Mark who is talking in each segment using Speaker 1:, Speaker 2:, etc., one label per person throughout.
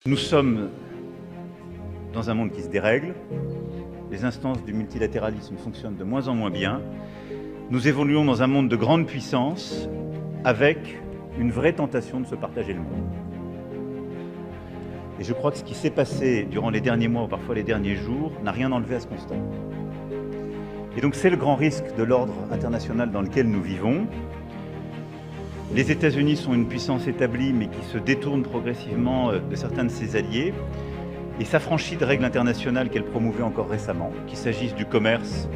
Speaker 1: Nous sommes dans un monde qui se dérègle, les instances du multilatéralisme fonctionnent de moins en moins bien, nous évoluons dans un monde de grande puissance avec une vraie tentation de se partager le monde. Et je crois que ce qui s'est passé durant les derniers mois ou parfois les derniers jours n'a rien enlevé à ce constat. Et donc c'est le grand risque de l'ordre international dans lequel nous vivons. Les États-Unis sont une puissance établie, mais qui se détourne progressivement de certains de ses alliés et s'affranchit de règles internationales qu'elle promouvait encore récemment, qu'il s'agisse du commerce,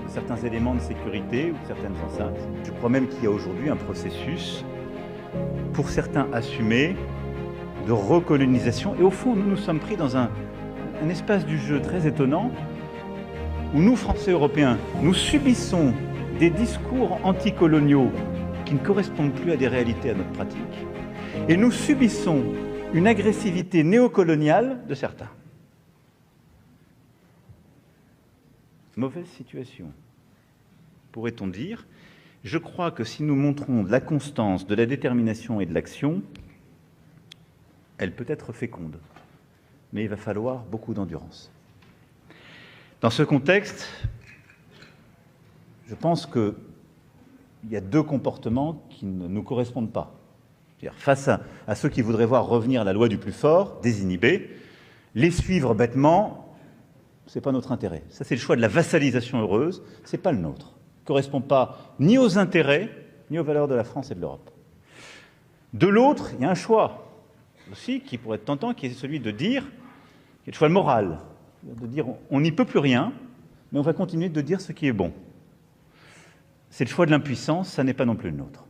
Speaker 1: de certains éléments de sécurité ou de certaines enceintes. Je crois même qu'il y a aujourd'hui un processus, pour certains assumé, de recolonisation. Et au fond, nous nous sommes pris dans un espace du jeu très étonnant, où nous, Français européens, nous subissons des discours anticoloniaux qui ne correspondent plus à des réalités, à notre pratique. Et nous subissons une agressivité néocoloniale de certains. Mauvaise situation, pourrait-on dire. Je crois que si nous montrons de la constance, de la détermination et de l'action, elle peut être féconde, mais il va falloir beaucoup d'endurance. Dans ce contexte, je pense qu'il y a deux comportements qui ne nous correspondent pas. C'est-à-dire, face à ceux qui voudraient voir revenir la loi du plus fort, désinhibée, les suivre bêtement, ce n'est pas notre intérêt. Ça, c'est le choix de la vassalisation heureuse, ce n'est pas le nôtre. Il ne correspond pas ni aux intérêts, ni aux valeurs de la France et de l'Europe. De l'autre, il y a un choix aussi qui pourrait être tentant, qui est celui de dire, qui est le choix moral, de dire on n'y peut plus rien, mais on va continuer de dire ce qui est bon. C'est le choix de l'impuissance, ça n'est pas non plus le nôtre.